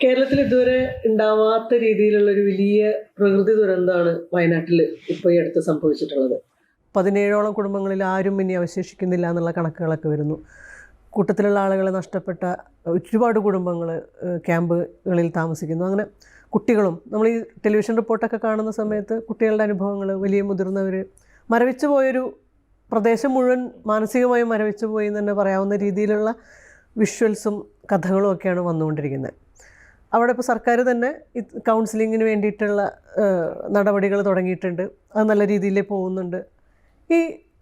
കേരളത്തിൽ ഇതുവരെ ഉണ്ടാവാത്ത രീതിയിലുള്ള ഒരു വലിയ പ്രകൃതി ദുരന്തമാണ് വയനാട്ടിൽ ഇപ്പോൾ ഈ അടുത്ത് സംഭവിച്ചിട്ടുള്ളത്. 17ഓളം കുടുംബങ്ങളിൽ ആരും ഇനി അവശേഷിക്കുന്നില്ല എന്നുള്ള കണക്കുകളൊക്കെ വരുന്നു. കൂട്ടത്തിലുള്ള ആളുകളെ നഷ്ടപ്പെട്ട ഒരുപാട് കുടുംബങ്ങൾ ക്യാമ്പുകളിൽ താമസിക്കുന്നു. അങ്ങനെ കുട്ടികളും, നമ്മൾ ഈ ടെലിവിഷൻ റിപ്പോർട്ടൊക്കെ കാണുന്ന സമയത്ത് കുട്ടികളുടെ അനുഭവങ്ങൾ, വലിയ മുതിർന്നവർ, മരവിച്ചു പോയൊരു പ്രദേശം മുഴുവൻ മാനസികമായും മരവിച്ചു പോയി എന്ന് തന്നെ പറയാവുന്ന രീതിയിലുള്ള വിഷ്വൽസും കഥകളും ഒക്കെയാണ് വന്നുകൊണ്ടിരിക്കുന്നത്. അവിടെ ഇപ്പോൾ സർക്കാർ തന്നെ കൗൺസിലിങ്ങിന് വേണ്ടിയിട്ടുള്ള നടപടികൾ തുടങ്ങിയിട്ടുണ്ട്. അത് നല്ല രീതിയിൽ പോകുന്നുണ്ട്. ഈ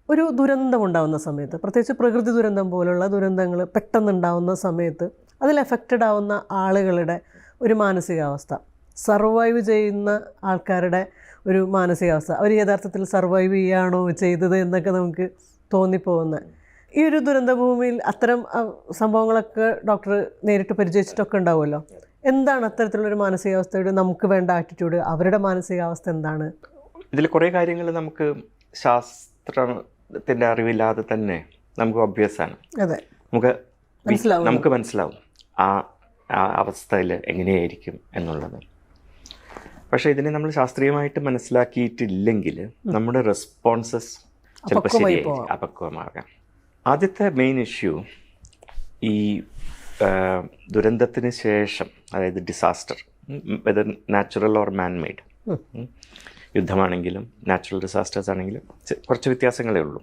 ഒരു ദുരന്തം ഉണ്ടാകുന്ന സമയത്ത്, പ്രത്യേകിച്ച് പ്രകൃതി ദുരന്തം പോലുള്ള ദുരന്തങ്ങൾ പെട്ടെന്നുണ്ടാകുന്ന സമയത്ത് അതിൽ എഫക്റ്റഡ് ആവുന്ന ആളുകളുടെ ഒരു മാനസികാവസ്ഥ, സർവൈവ് ചെയ്യുന്ന ആൾക്കാരുടെ ഒരു മാനസികാവസ്ഥ, അവർ യഥാർത്ഥത്തിൽ സർവൈവ് ചെയ്യുകയാണോ ചെയ്തത് എന്നൊക്കെ നമുക്ക് തോന്നിപ്പോകുന്ന ഈ ഒരു ദുരന്തഭൂമിയിൽ അത്തരം സംഭവങ്ങളൊക്കെ ഡോക്ടർ നേരിട്ട് പരിചയിച്ചിട്ടൊക്കെ ഉണ്ടാവുമല്ലോ. എന്താണ് അത്തരത്തിലുള്ളൊരു മാനസികാവസ്ഥയുടെ നമുക്ക് വേണ്ട ആറ്റിറ്റ്യൂഡ്? അവരുടെ മാനസികാവസ്ഥ എന്താണ്? ഇതിൽ കുറേ കാര്യങ്ങൾ നമുക്ക് ശാസ്ത്രത്തിൻ്റെ അറിവില്ലാതെ തന്നെ നമുക്ക് ഒബ്വിയസ് ആണ്. അതെ, നമുക്ക് മനസ്സിലാവും ആ അവസ്ഥയിൽ എങ്ങനെയായിരിക്കും എന്നുള്ളത്. പക്ഷേ ഇതിനെ നമ്മൾ ശാസ്ത്രീയമായിട്ട് മനസ്സിലാക്കിയിട്ടില്ലെങ്കിൽ നമ്മുടെ റെസ്പോൺസസ് ചിലപ്പോൾ ശരിയായി അപക്വമാകാം. ആദ്യത്തെ മെയിൻ ഇഷ്യൂ ഈ ദുരന്തത്തിന് ശേഷം, അതായത് disaster, whether natural or man made, യുദ്ധമാണെങ്കിലും നാച്ചുറൽ ഡിസാസ്റ്റേഴ്സ് ആണെങ്കിലും കുറച്ച് വ്യത്യാസങ്ങളേ ഉള്ളൂ.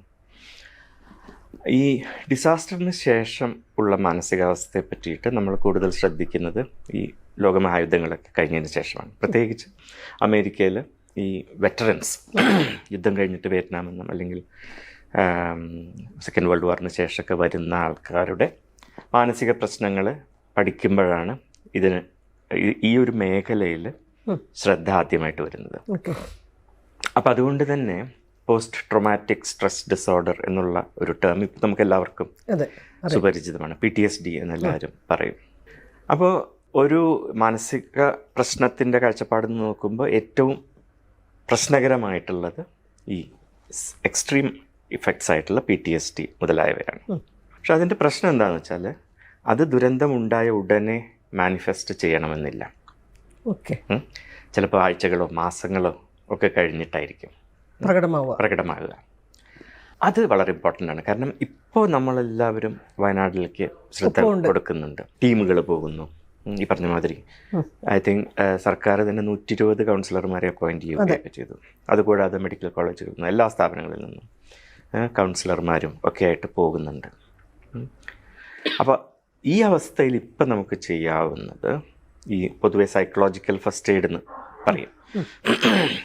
ഈ ഡിസാസ്റ്ററിന് ശേഷം ഉള്ള മാനസികാവസ്ഥയെ പറ്റിയിട്ട് നമ്മൾ കൂടുതൽ ശ്രദ്ധിക്കുന്നത് ഈ ലോകമഹായുദ്ധങ്ങളൊക്കെ കഴിഞ്ഞതിന് ശേഷമാണ്. പ്രത്യേകിച്ച് അമേരിക്കയിൽ ഈ വെറ്ററൻസ്, യുദ്ധം കഴിഞ്ഞിട്ട് വിയറ്റ്നാമെന്നും അല്ലെങ്കിൽ സെക്കൻഡ് വേൾഡ് വാറിന് ശേഷമൊക്കെ വരുന്ന ആൾക്കാരുടെ മാനസിക പ്രശ്നങ്ങൾ പഠിക്കുമ്പോഴാണ് ഇതിന് ഈ ഒരു മേഖലയിൽ ശ്രദ്ധ ആദ്യമായിട്ട് വരുന്നത്. അപ്പം അതുകൊണ്ട് തന്നെ പോസ്റ്റ് ട്രോമാറ്റിക് സ്ട്രെസ് ഡിസോർഡർ എന്നുള്ള ഒരു ടേം ഇപ്പം നമുക്ക് എല്ലാവർക്കും സുപരിചിതമാണ്. PTSD എന്നെല്ലാവരും പറയും. അപ്പോൾ ഒരു മാനസിക പ്രശ്നത്തിൻ്റെ കാഴ്ചപ്പാടിൽ നിന്ന് നോക്കുമ്പോൾ ഏറ്റവും പ്രശ്നകരമായിട്ടുള്ളത് ഈ എക്സ്ട്രീം ഇഫക്ട്സ് ആയിട്ടുള്ള PTSD മുതലായവയാണ്. പക്ഷെ അതിൻ്റെ പ്രശ്നം എന്താണെന്ന് വെച്ചാൽ അത് ദുരന്തമുണ്ടായ ഉടനെ മാനിഫെസ്റ്റ് ചെയ്യണമെന്നില്ല. ചിലപ്പോൾ ആഴ്ചകളോ മാസങ്ങളോ ഒക്കെ കഴിഞ്ഞിട്ടായിരിക്കും പ്രകടമാകുക. അത് വളരെ ഇമ്പോർട്ടൻ്റ് ആണ്. കാരണം ഇപ്പോൾ നമ്മളെല്ലാവരും വയനാട്ടിലേക്ക് ശ്രദ്ധ കൊടുക്കുന്നുണ്ട്. ടീമുകൾ പോകുന്നു. ഈ പറഞ്ഞ മാതിരി ഐ തിങ്ക് സർക്കാർ തന്നെ 120 കൗൺസിലർമാരെ അപ്പോയിൻറ്റ് ചെയ്യുകയൊക്കെ ചെയ്തു. അതുകൂടാതെ മെഡിക്കൽ കോളേജുകളിൽ നിന്നും എല്ലാ സ്ഥാപനങ്ങളിൽ നിന്നും കൗൺസിലർമാരും ഒക്കെ ആയിട്ട് പോകുന്നുണ്ട്. അപ്പോൾ ഈ അവസ്ഥയിൽ ഇപ്പം നമുക്ക് ചെയ്യാവുന്നത് ഈ പൊതുവെ സൈക്കോളജിക്കൽ ഫസ്റ്റ് എയ്ഡ് എന്ന് പറയും.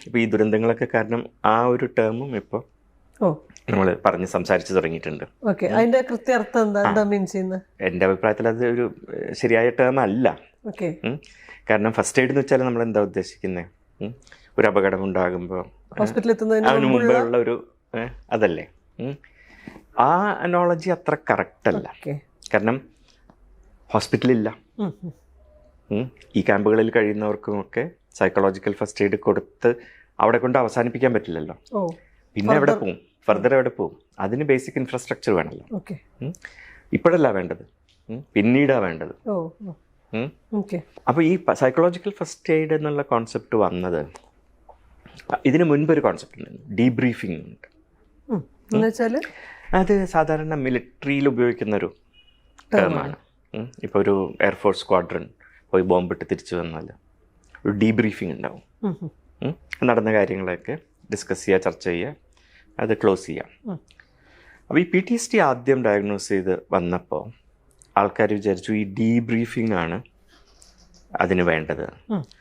ഇപ്പോൾ ഈ ദുരന്തങ്ങളൊക്കെ കാരണം ആ ഒരു ടേമും ഇപ്പോൾ നമ്മൾ പറഞ്ഞ് സംസാരിച്ച് തുടങ്ങിയിട്ടുണ്ട്. അതിന്റെ കൃത്യാർത്ഥം എന്താ മീൻ ചെയ്യുന്നത്? എൻ്റെ അഭിപ്രായത്തിൽ അത് ഒരു ശരിയായ ടേം അല്ല. കാരണം ഫസ്റ്റ് എയ്ഡ് എന്ന് വെച്ചാൽ നമ്മൾ എന്താ ഉദ്ദേശിക്കുന്നത്? ഒരു അപകടം ഉണ്ടാകുമ്പോൾ ഹോസ്പിറ്റലിൽ അതിന് മുമ്പേ ഉള്ള ഒരു അതല്ലേ. ആ അനോളജി അത്ര കറക്റ്റ് അല്ല. കാരണം ഹോസ്പിറ്റലില്ല. ഈ ക്യാമ്പുകളിൽ കഴിയുന്നവർക്കുമൊക്കെ സൈക്കോളജിക്കൽ ഫസ്റ്റ് എയ്ഡ് കൊടുത്ത് അവിടെ കൊണ്ട് അവസാനിപ്പിക്കാൻ പറ്റില്ലല്ലോ. പിന്നെ എവിടെ പോവും? ഫർദർ എവിടെ പോവും? അതിന് ബേസിക് ഇൻഫ്രാസ്ട്രക്ചർ വേണമല്ലോ. ഇപ്പോഴല്ല വേണ്ടത്, പിന്നീടാണ് വേണ്ടത്. അപ്പോൾ ഈ സൈക്കോളജിക്കൽ ഫസ്റ്റ് എയ്ഡ് എന്നുള്ള കോൺസെപ്റ്റ് വന്നത്, ഇതിന് മുൻപൊരു കോൺസെപ്റ്റ് ഉണ്ട്, ഡീബ്രീഫിംഗ് ഉണ്ട്. അത് സാധാരണ മിലിറ്ററിയിൽ ഉപയോഗിക്കുന്നൊരു ടേമാണ്. ഇപ്പോൾ ഒരു എയർഫോഴ്സ് സ്ക്വാഡ്രൺ പോയി ബോംബിട്ട് തിരിച്ചു വന്നാൽ ഒരു ഡീബ്രീഫിംഗ് ഉണ്ടാവും. നടന്ന കാര്യങ്ങളൊക്കെ ഡിസ്കസ് ചെയ്യുക, ചർച്ച ചെയ്യുക, അത് ക്ലോസ് ചെയ്യാം. അപ്പോൾ ഈ PTSD ആദ്യം ഡയഗ്നോസ് ചെയ്ത് വന്നപ്പോൾ ആൾക്കാർ വിചാരിച്ചു ഈ ഡീബ്രീഫിംഗ് ആണ് അതിന് വേണ്ടത്.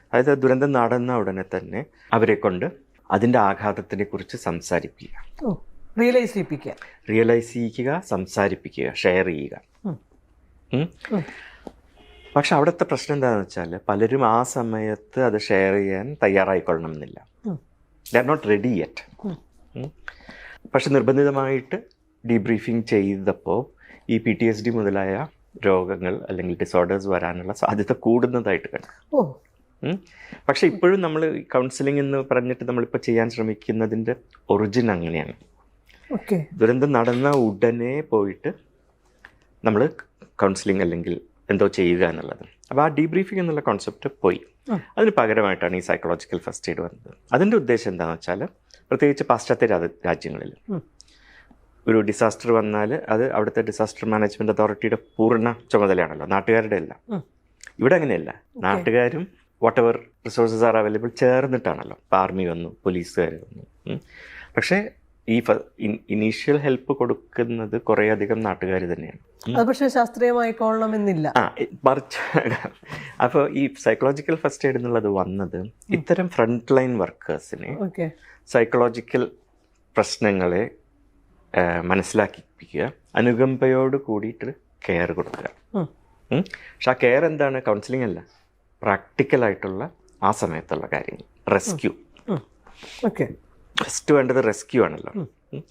അതായത് ദുരന്തം നടന്ന ഉടനെ തന്നെ അവരെ കൊണ്ട് അതിൻ്റെ ആഘാതത്തിനെ കുറിച്ച് സംസാരിപ്പിക്കുക, റിയലൈസ് ചെയ്യിക്കുക, സംസാരിപ്പിക്കുക, ഷെയർ ചെയ്യുക. പക്ഷെ അവിടുത്തെ പ്രശ്നം എന്താണെന്ന് വെച്ചാൽ പലരും ആ സമയത്ത് അത് ഷെയർ ചെയ്യാൻ തയ്യാറായിക്കൊള്ളണമെന്നില്ല. They are not ready yet. പക്ഷെ നിർബന്ധിതമായിട്ട് ഡീബ്രീഫിംഗ് ചെയ്തപ്പോൾ ഈ PTSD മുതലായ രോഗങ്ങൾ അല്ലെങ്കിൽ ഡിസോർഡേഴ്സ് വരാനുള്ള സാധ്യത കൂടുന്നതായിട്ട് കണ്ടു. പക്ഷെ ഇപ്പോഴും നമ്മൾ കൗൺസിലിംഗ് എന്ന് പറഞ്ഞിട്ട് നമ്മളിപ്പോൾ ചെയ്യാൻ ശ്രമിക്കുന്നതിൻ്റെ ഒറിജിൻ അങ്ങനെയാണ്. ദുരന്തം നടന്ന ഉടനെ പോയിട്ട് നമ്മൾ കൗൺസിലിംഗ് അല്ലെങ്കിൽ എന്തോ ചെയ്യുക എന്നുള്ളത്. അപ്പോൾ ആ ഡീബ്രീഫിംഗ് എന്നുള്ള കോൺസെപ്റ്റ് പോയി. അതിന് പകരമായിട്ടാണ് ഈ സൈക്കോളജിക്കൽ ഫസ്റ്റ് എയ്ഡ് വന്നത്. അതിൻ്റെ ഉദ്ദേശം എന്താണെന്ന് വെച്ചാൽ, പ്രത്യേകിച്ച് പാശ്ചാത്യ രാജ്യങ്ങളിൽ ഒരു ഡിസാസ്റ്റർ വന്നാൽ അത് അവിടുത്തെ ഡിസാസ്റ്റർ മാനേജ്മെൻറ്റ് അതോറിറ്റിയുടെ പൂർണ്ണ ചുമതലയാണല്ലോ, നാട്ടുകാരുടെ അല്ല. ഇവിടെ അങ്ങനെയല്ല, നാട്ടുകാരും whatever resources are available ചേർന്നിട്ടാണല്ലോ. ഇപ്പോൾ ആർമി വന്നു, പോലീസുകാർ വന്നു. പക്ഷേ ഈ ഇനീഷ്യൽ ഹെൽപ്പ് കൊടുക്കുന്നത് കുറേയധികം നാട്ടുകാർ തന്നെയാണ്. അത് പക്ഷേ ശാസ്ത്രീയമായിക്കൊള്ളണമെന്നില്ല. മറിച്ച് അപ്പോൾ ഈ സൈക്കോളജിക്കൽ ഫസ്റ്റ് എയ്ഡ് എന്നുള്ളത് വന്നത് ഇത്തരം ഫ്രണ്ട് ലൈൻ വർക്കേഴ്സിനെ സൈക്കോളജിക്കൽ പ്രശ്നങ്ങളെ മനസ്സിലാക്കിപ്പിക്കുക, അനുകമ്പയോട് കൂടിയിട്ട് കെയർ കൊടുക്കുക. പക്ഷെ ആ കെയർ എന്താണ്? കൗൺസിലിംഗ് അല്ല, പ്രാക്ടിക്കലായിട്ടുള്ള ആ സമയത്തുള്ള കാര്യങ്ങൾ. റെസ്ക്യൂ, ഫസ്റ്റ് വേണ്ടത് റെസ്ക്യൂ ആണല്ലോ.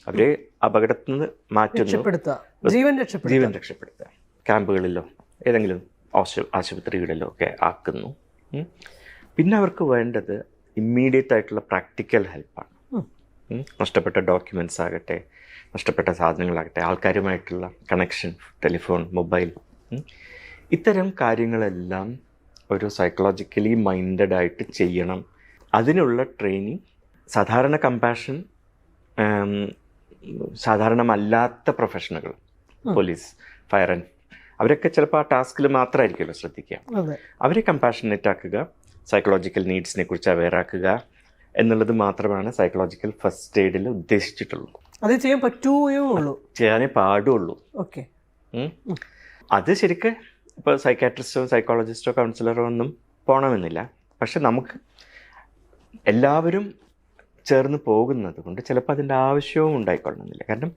അവരെ അപകടത്തിൽ നിന്ന് മാറ്റുന്നു, ജീവൻ രക്ഷപ്പെടുത്തുക. ക്യാമ്പുകളിലോ ഏതെങ്കിലും ആശുപത്രികളിലോ ഒക്കെ ആക്കുന്നു. പിന്നെ അവർക്ക് വേണ്ടത് ഇമ്മീഡിയറ്റ് ആയിട്ടുള്ള പ്രാക്ടിക്കൽ ഹെൽപ്പാണ്. നഷ്ടപ്പെട്ട ഡോക്യുമെൻറ്റ്സ് ആകട്ടെ, നഷ്ടപ്പെട്ട സാധനങ്ങളാകട്ടെ, ആൾക്കാരുമായിട്ടുള്ള കണക്ഷൻ, ടെലിഫോൺ, മൊബൈൽ, ഇത്തരം കാര്യങ്ങളെല്ലാം ഒരു സൈക്കോളജിക്കലി മൈൻഡഡ് ആയിട്ട് ചെയ്യണം. അതിനുള്ള ട്രെയിനിങ് സാധാരണ കമ്പാഷൻ, സാധാരണമല്ലാത്ത പ്രൊഫഷനുകൾ, പോലീസ്, ഫയർ ആൻഡ് അവരൊക്കെ ചിലപ്പോൾ ആ ടാസ്കിൽ മാത്രമായിരിക്കുമല്ലോ ശ്രദ്ധിക്കുക. അവരെ കമ്പാഷനേറ്റ് ആക്കുക, സൈക്കോളജിക്കൽ നീഡ്സിനെ കുറിച്ച് അവെയർ ആക്കുക എന്നുള്ളത് മാത്രമാണ് സൈക്കോളജിക്കൽ ഫസ്റ്റ് എയ്ഡിൽ ഉദ്ദേശിച്ചിട്ടുള്ളൂ. അത് ചെയ്യാൻ പറ്റുകയോ ഉള്ളൂ, ചെയ്യാനേ പാടുള്ളൂ. അത് ശരിക്ക് ഇപ്പോൾ സൈക്കാട്രിസ്റ്റോ സൈക്കോളജിസ്റ്റോ കൗൺസിലറോ ഒന്നും പോകണമെന്നില്ല. പക്ഷെ നമുക്ക് എല്ലാവരും ചേർന്ന് പോകുന്നത് കൊണ്ട് ചിലപ്പോൾ അതിൻ്റെ ആവശ്യവും ഉണ്ടായിക്കൊള്ളണമെന്നില്ല. കാരണം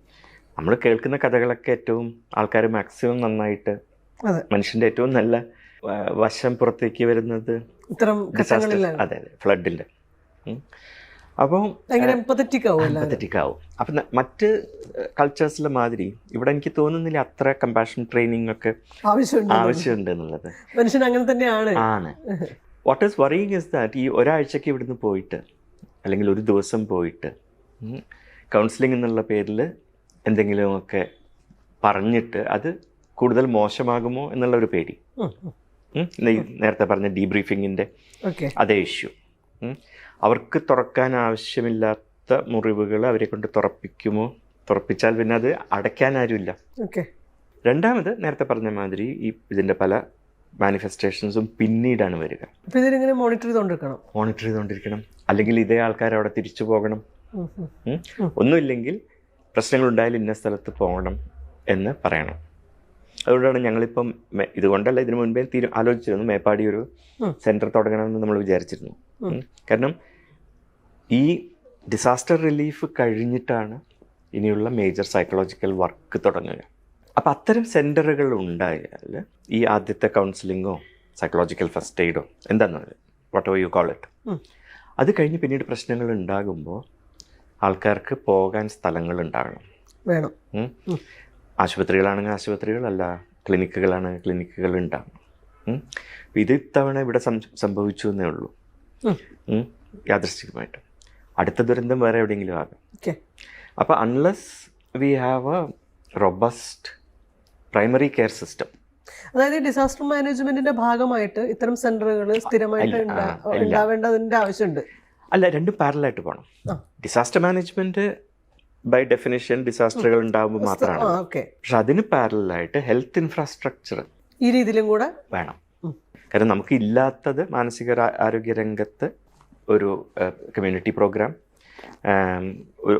നമ്മൾ കേൾക്കുന്ന കഥകളൊക്കെ ഏറ്റവും ആൾക്കാർ മാക്സിമം നന്നായിട്ട്, മനുഷ്യൻ്റെ ഏറ്റവും നല്ല വശം പുറത്തേക്ക് വരുന്നത് അതെ ഫ്ലഡിൻ്റെ. അപ്പോൾ എമ്പത്തറ്റിക് ആവും. അപ്പം മറ്റ് കൾച്ചേഴ്സിലെ മാതിരി ഇവിടെ എനിക്ക് തോന്നുന്നില്ല അത്ര കമ്പാഷൻ ട്രെയിനിങ് ഒക്കെ ആവശ്യമുണ്ട് എന്നുള്ളത്. മനുഷ്യൻ അങ്ങനെ തന്നെയാണ്. What is worrying is that ഈ ഒരാഴ്ചക്ക് ഇവിടുന്ന് പോയിട്ട് അല്ലെങ്കിൽ ഒരു ദിവസം പോയിട്ട് കൗൺസിലിംഗ് എന്നുള്ള പേരിൽ എന്തെങ്കിലുമൊക്കെ പറഞ്ഞിട്ട് അത് കൂടുതൽ മോശമാകുമോ എന്നുള്ള ഒരു പേടി. നേരത്തെ പറഞ്ഞ ഡീബ്രീഫിങ്ങിൻ്റെ അതേ ഇഷ്യൂ. അവർക്ക് തുറക്കാൻ ആവശ്യമില്ലാത്ത മുറിവുകൾ അവരെ കൊണ്ട് തുറപ്പിച്ചാൽ പിന്നെ അത് അടയ്ക്കാൻ ആരുമില്ല. രണ്ടാമത് നേരത്തെ പറഞ്ഞ മാതിരി ഈ ഇതിൻ്റെ പല മാനിഫെസ്റ്റേഷൻസും പിന്നീടാണ് വരിക. മോണിറ്റർ ചെയ്തുകൊണ്ടിരിക്കണം. അല്ലെങ്കിൽ ഇതേ ആൾക്കാർ അവിടെ തിരിച്ചു പോകണം. ഒന്നുമില്ലെങ്കിൽ പ്രശ്നങ്ങളുണ്ടായാൽ ഇന്ന സ്ഥലത്ത് പോകണം എന്ന് പറയണം. അതുകൊണ്ടാണ് ഞങ്ങളിപ്പം ഇതുകൊണ്ടല്ല, ഇതിനു മുൻപേ ആലോചിച്ചിരുന്നു മേപ്പാടി ഒരു സെൻറ്റർ തുടങ്ങണമെന്ന് നമ്മൾ വിചാരിച്ചിരുന്നു. കാരണം ഈ ഡിസാസ്റ്റർ റിലീഫ് കഴിഞ്ഞിട്ടാണ് ഇനിയുള്ള മേജർ സൈക്കോളജിക്കൽ വർക്ക് തുടങ്ങുക. അപ്പോൾ അത്തരം സെൻറ്ററുകൾ ഉണ്ടായാൽ ഈ ആദ്യത്തെ കൗൺസിലിങ്ങോ സൈക്കോളജിക്കൽ ഫസ്റ്റ് എയ്ഡോ എന്താണെന്ന് what ever you call it, അത് കഴിഞ്ഞ് പിന്നീട് പ്രശ്നങ്ങൾ ഉണ്ടാകുമ്പോൾ ആൾക്കാർക്ക് പോകാൻ സ്ഥലങ്ങൾ ഉണ്ടാകണം. വേണം. ആശുപത്രികളാണെങ്കിൽ ആശുപത്രികളല്ല, ക്ലിനിക്കുകളാണെങ്കിൽ ക്ലിനിക്കുകൾ ഉണ്ടാകണം. ഇത് ഇത്തവണ ഇവിടെ സംഭവിച്ചു എന്നേ ഉള്ളൂ, യാദൃശ്ചികമായിട്ട്. അടുത്ത ദുരന്തം വേറെ എവിടെയെങ്കിലും ആകാം. അപ്പോൾ unless we have A robust primary care system, അതായത് ഡിസാസ്റ്റർ മാനേജ്മെന്റിന്റെ ഭാഗമായിട്ട് ഇത്തരം സെന്ററുകൾ സ്ഥിരമായിട്ട് ഉണ്ടാവേണ്ടതിന്റെ ആവശ്യമുണ്ട്. അല്ല, രണ്ടും പാരലായിട്ട് പോകണം. ഡിസാസ്റ്റർ മാനേജ്മെന്റ് ബൈ ഡെഫിനിഷൻ ഡിസാസ്റ്ററുകൾ ഉണ്ടാകുമ്പോൾ മാത്രമാണ്. പക്ഷെ അതിന് പാരലായിട്ട് ഹെൽത്ത് ഇൻഫ്രാസ്ട്രക്ചർ ഈ രീതിയിലും കൂടെ വേണം. കാരണം നമുക്ക് ഇല്ലാത്തത് മാനസിക ആരോഗ്യ രംഗത്ത് ഒരു കമ്മ്യൂണിറ്റി പ്രോഗ്രാം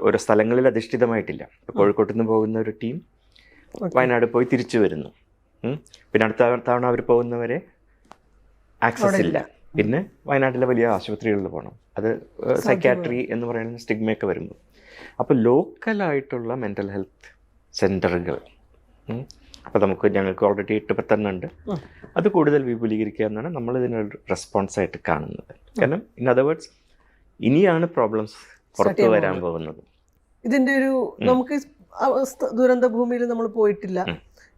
ഓരോ സ്ഥലങ്ങളിൽ അധിഷ്ഠിതമായിട്ടില്ല. കോഴിക്കോട്ട് നിന്ന് പോകുന്ന ഒരു ടീം വയനാട് പോയി തിരിച്ചു വരുന്നു. പിന്നെ അടുത്ത തവണ അവർ പോകുന്നവരെ ആക്സസ് ഇല്ല. പിന്നെ വയനാട്ടിലെ വലിയ ആശുപത്രികളിൽ പോകണം. അത് സൈക്യാട്രി എന്ന് പറയുന്ന സ്റ്റിഗ്മയൊക്കെ വരുമ്പോൾ. അപ്പോൾ ലോക്കലായിട്ടുള്ള മെൻ്റൽ ഹെൽത്ത് സെൻറ്ററുകൾ അപ്പോൾ ഞങ്ങൾക്ക് ഓൾറെഡി 8-10 ഉണ്ട്. അത് കൂടുതൽ വിപുലീകരിക്കുക എന്നാണ് നമ്മൾ ഇതിനൊരു റെസ്പോൺസായിട്ട് കാണുന്നത്. കാരണം ഇൻ അതർ വേർഡ്സ് ഇനിയാണ് പ്രോബ്ലംസ് പുറത്തു വരാൻ പോകുന്നത്. ഇതിൻ്റെ ഒരു നമുക്ക് ദുരന്ത ഭൂമിയിൽ നമ്മൾ പോയിട്ടില്ല,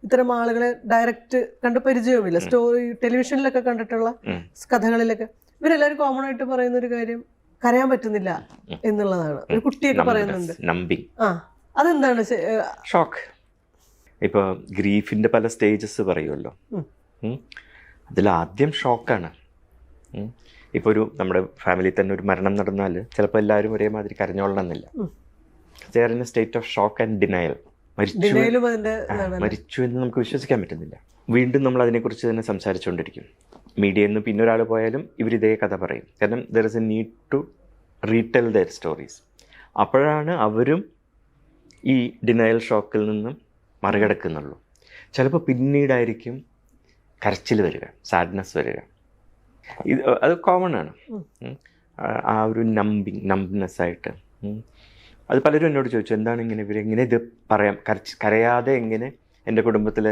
ഇത്തരം ആളുകളെ ഡയറക്റ്റ് കണ്ട് പരിചയവുമില്ല. സ്റ്റോറി ടെലിവിഷനിലൊക്കെ കണ്ടിട്ടുള്ള കഥകളിലൊക്കെ ഇവരെല്ലാവരും കോമൺ ആയിട്ട് പറയുന്ന ഒരു കാര്യം കരയാൻ പറ്റുന്നില്ല എന്നുള്ളതാണ്. ഒരു കുട്ടിയൊക്കെ പറയുന്നുണ്ട്. അതെന്താണ്? ഷോക്ക്. ഇപ്പോൾ ഗ്രീഫിൻ്റെ പല സ്റ്റേജസ് പറയുമല്ലോ. അതിലാദ്യം ഷോക്കാണ്. ഇപ്പോൾ ഒരു നമ്മുടെ ഫാമിലിയിൽ തന്നെ ഒരു മരണം നടന്നാൽ ചിലപ്പോൾ എല്ലാവരും ഒരേമാതിരി കരഞ്ഞോളണമെന്നില്ല. They are in a state of shock and denial. മരിച്ചു എന്ന് നമുക്ക് വിശ്വസിക്കാൻ പറ്റുന്നില്ല. വീണ്ടും നമ്മൾ അതിനെക്കുറിച്ച് തന്നെ സംസാരിച്ചുകൊണ്ടിരിക്കും. മീഡിയയിൽ നിന്ന് പിന്നെ ഒരാൾ പോയാലും ഇവരിതേ കഥ പറയും. കാരണം there is a need to retell their stories. അപ്പോഴാണ് അവരും ഈ ഡിനയൽ ഷോക്കിൽ നിന്നും മറികടക്കുന്നുള്ളൂ. ചിലപ്പോൾ പിന്നീടായിരിക്കും കരച്ചിൽ വരിക, സാഡ്നെസ് വരിക. അത് കോമൺ ആണ്. ആ ഒരു നംബ്നെസ് ആയിട്ട്. അത് പലരും എന്നോട് ചോദിച്ചു, എന്താണ് ഇവരെങ്ങനെ ഇത് പറയാം, കരയാതെ എങ്ങനെ എൻ്റെ കുടുംബത്തിൽ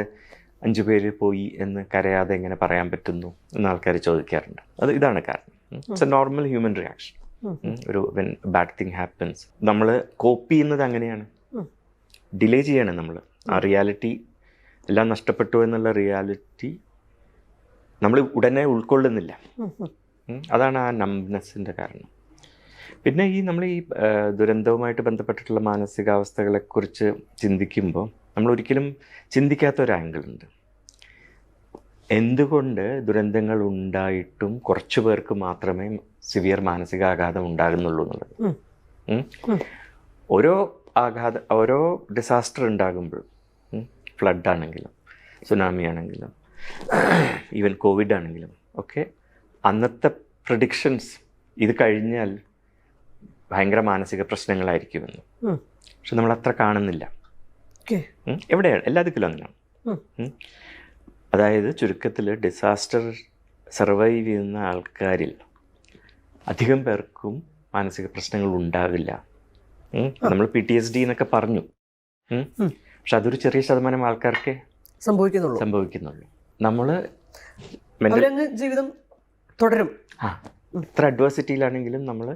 5 പേര് പോയി എന്ന് കരയാതെ എങ്ങനെ പറയാൻ പറ്റുന്നു എന്ന് ആൾക്കാർ ചോദിക്കാറുണ്ട്. ഇതാണ് കാരണം. It's A normal human reaction. ഒരു വെൻ ബാഡ് തിങ് ഹാപ്പൻസ് നമ്മൾ കോപ്പി ചെയ്യുന്നത് അങ്ങനെയാണ്. ഡിലേ ചെയ്യണം നമ്മൾ. ആ റിയാലിറ്റി എല്ലാം നഷ്ടപ്പെട്ടു എന്നുള്ള റിയാലിറ്റി നമ്മൾ ഉടനെ ഉൾക്കൊള്ളുന്നില്ല. അതാണ് ആ നംബ്നെസ്സിൻ്റെ കാരണം. പിന്നെ നമ്മൾ ഈ ദുരന്തവുമായിട്ട് ബന്ധപ്പെട്ടിട്ടുള്ള മാനസികാവസ്ഥകളെക്കുറിച്ച് ചിന്തിക്കുമ്പോൾ നമ്മൾ ഒരിക്കലും ചിന്തിക്കാത്ത ഒരു ആംഗിളുണ്ട്. എന്തുകൊണ്ട് ദുരന്തങ്ങൾ ഉണ്ടായിട്ടും കുറച്ചു പേർക്ക് മാത്രമേ സിവിയർ മാനസികാഘാതം ഉണ്ടാകുന്നുള്ളൂ എന്നുള്ളത്. ഓരോ ഡിസാസ്റ്റർ ഉണ്ടാകുമ്പോഴും, ഫ്ലഡ് ആണെങ്കിലും സുനാമി ആണെങ്കിലും ഈവൻ കോവിഡ് ആണെങ്കിലും ഒക്കെ അന്നത്തെ പ്രഡിക്ഷൻസ് ഇത് കഴിഞ്ഞാൽ ഭയങ്കര മാനസിക പ്രശ്നങ്ങളായിരിക്കുമെന്ന്. പക്ഷെ നമ്മൾ അത്ര കാണുന്നില്ല. എവിടെയാണ് എല്ലാ ദിക്കിലും അങ്ങനെയാണ്. അതായത് ചുരുക്കത്തിൽ ഡിസാസ്റ്റർ സർവൈവ് ചെയ്യുന്ന ആൾക്കാരിൽ അധികം പേർക്കും മാനസിക പ്രശ്നങ്ങൾ ഉണ്ടാവില്ല. നമ്മൾ PTSD എന്നൊക്കെ പറഞ്ഞു. പക്ഷെ അതൊരു ചെറിയ ശതമാനം ആൾക്കാർക്ക് സംഭവിക്കുന്നുള്ളൂ. നമ്മൾ ജീവിതം തുടരും. എത്ര അഡ്വേഴ്സിറ്റിയിലാണെങ്കിലും നമ്മൾ